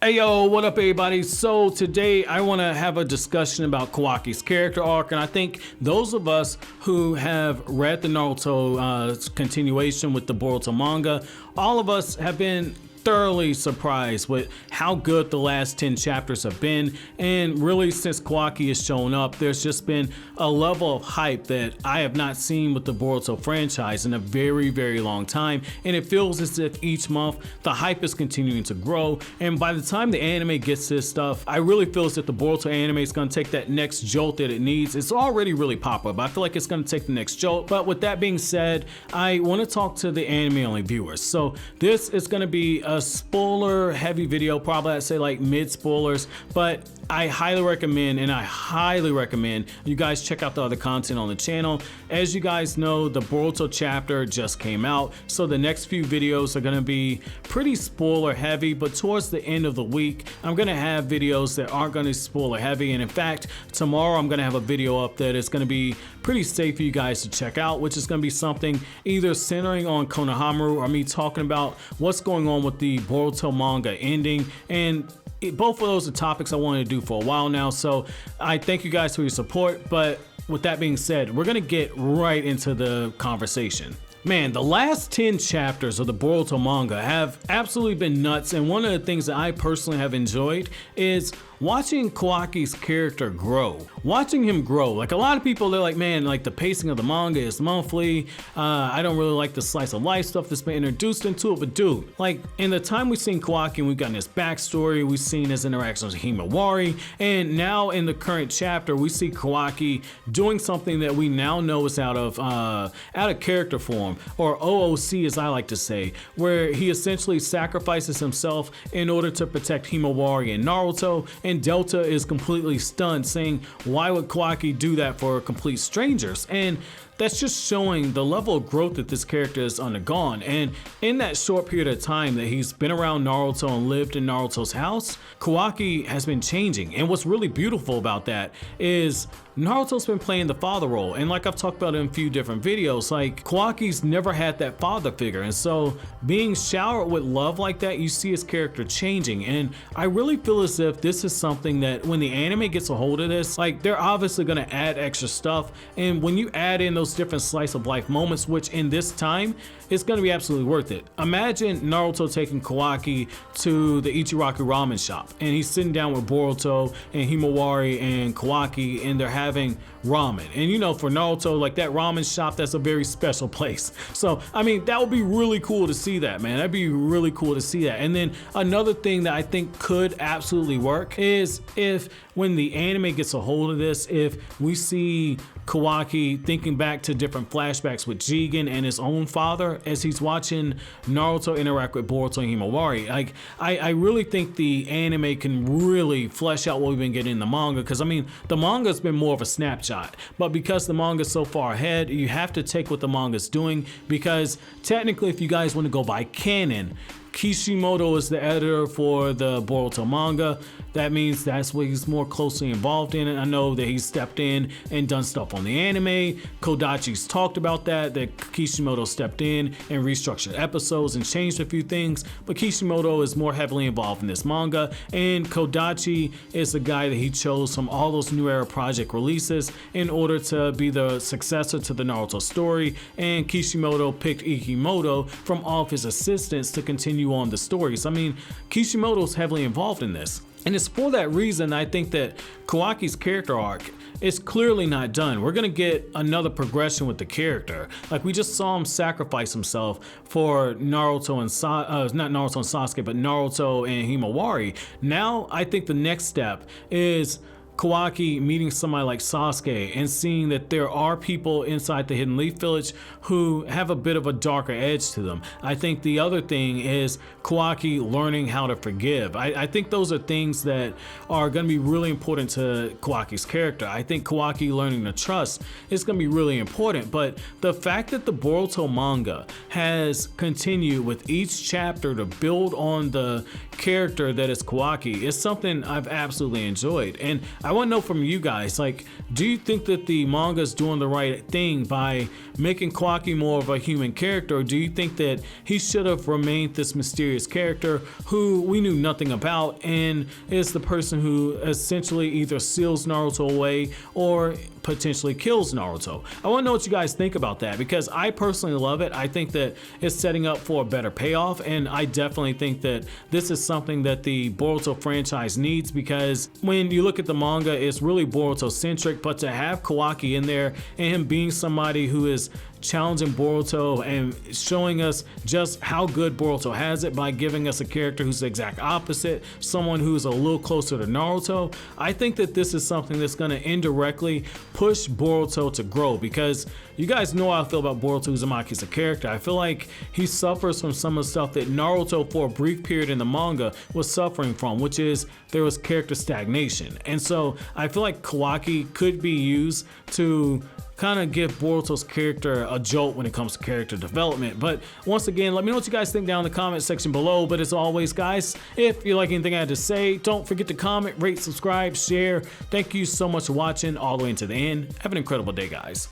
Hey yo, what up everybody? So today I want to have a discussion about Kawaki's character arc, and I think those of us who have read the Naruto continuation with the Boruto manga, all of us have been thoroughly surprised with how good the last 10 chapters have been. And really, since Kawaki has shown up, there's just been a level of hype that I have not seen with the Boruto franchise in a very, very long time. And it feels as if each month the hype is continuing to grow. And by the time the anime gets this stuff, I really feel as if the Boruto anime is going to take that next jolt that it needs. It's already really popular, but I feel like it's going to take the next jolt. But with that being said, I want to talk to the anime only viewers. So this is going to be a spoiler heavy video, probably I'd say like mid spoilers, but I highly recommend you guys check out the other content on the channel. As you guys know, the Boruto chapter just came out, so the next few videos are going to be pretty spoiler heavy, but towards the end of the week I'm going to have videos that aren't going to be spoiler heavy. And in fact, tomorrow I'm going to have a video up that is going to be pretty safe for you guys to check out, which is going to be something either centering on Konoha or me talking about what's going on with the Boruto manga ending. And both of those are topics I wanted to do for a while now, so I thank you guys for your support. But with that being said, we're gonna get right into the conversation. Man, the last 10 chapters of the Boruto manga have absolutely been nuts, and one of the things that I personally have enjoyed is watching Kawaki's character grow. Watching him grow. Like, a lot of people, they're like, man, like the pacing of the manga is monthly. I don't really like the slice of life stuff that's been introduced into it. But dude, like in the time we've seen Kawaki and we've gotten his backstory, we've seen his interactions with Himawari, and now in the current chapter, we see Kawaki doing something that we now know is out of character form, or OOC as I like to say, where he essentially sacrifices himself in order to protect Himawari and Naruto. And Delta is completely stunned, saying, why would Kawaki do that for complete strangers? And that's just showing the level of growth that this character has undergone. And in that short period of time that he's been around Naruto and lived in Naruto's house, Kawaki has been changing. And what's really beautiful about that is Naruto's been playing the father role. And like I've talked about in a few different videos, like Kawaki's never had that father figure. And so being showered with love like that, you see his character changing. And I really feel as if this is something that when the anime gets a hold of this, like they're obviously gonna add extra stuff. And when you add in those different slice of life moments, which in this time, it's gonna be absolutely worth it. Imagine Naruto taking Kawaki to the Ichiraku ramen shop, and he's sitting down with Boruto and Himawari and Kawaki, and they're having ramen. And you know, for Naruto, like that ramen shop, that's a very special place. So I mean, that would be really cool to see that, man. That'd be really cool to see that. And then another thing that I think could absolutely work is if when the anime gets a hold of this, if we see Kawaki thinking back to different flashbacks with Jigen and his own father as he's watching Naruto interact with Boruto and Himawari. Like, I really think the anime can really flesh out what we've been getting in the manga, because I mean, the manga's been more of a snapshot, but because the manga's so far ahead, you have to take what the manga's doing, because technically, if you guys want to go by canon, Kishimoto is the editor for the Boruto manga. That means that's what he's more closely involved in. And I know that he's stepped in and done stuff on the anime. Kodachi's talked about that Kishimoto stepped in and restructured episodes and changed a few things. But Kishimoto is more heavily involved in this manga. And Kodachi is the guy that he chose from all those New Era project releases in order to be the successor to the Naruto story. And Kishimoto picked Ikimoto from all of his assistants to continue on the stories. I mean, Kishimoto's heavily involved in this. And it's for that reason I think that Kawaki's character arc is clearly not done. We're gonna get another progression with the character. Like, we just saw him sacrifice himself for Naruto and not Naruto and Sasuke, but Naruto and Himawari. Now I think the next step is Kawaki meeting somebody like Sasuke and seeing that there are people inside the Hidden Leaf Village who have a bit of a darker edge to them. I think the other thing is Kawaki learning how to forgive. I think those are things that are going to be really important to Kawaki's character. I think Kawaki learning to trust is going to be really important, but the fact that the Boruto manga has continued with each chapter to build on the character that is Kawaki is something I've absolutely enjoyed. And I want to know from you guys, like, do you think that the manga is doing the right thing by making Kawaki more of a human character, or do you think that he should have remained this mysterious character who we knew nothing about and is the person who essentially either seals Naruto away or potentially kills Naruto? I want to know what you guys think about that, because I personally love it. I think that it's setting up for a better payoff, and I definitely think that this is something that the Boruto franchise needs, because when you look at the manga, it's really Boruto centric, but to have Kawaki in there and him being somebody who is challenging Boruto and showing us just how good Boruto has it by giving us a character who's the exact opposite, someone who's a little closer to Naruto, I think that this is something that's going to indirectly push Boruto to grow, because you guys know how I feel about Boruto Uzumaki as a character. I feel like he suffers from some of the stuff that Naruto for a brief period in the manga was suffering from, which is there was character stagnation. And so I feel like Kawaki could be used to kind of give Boruto's character a jolt when it comes to character development. But once again, let me know what you guys think down in the comment section below. But as always, guys, if you like anything I had to say, don't forget to comment, rate, subscribe, share. Thank you so much for watching all the way into the end. Have an incredible day, guys.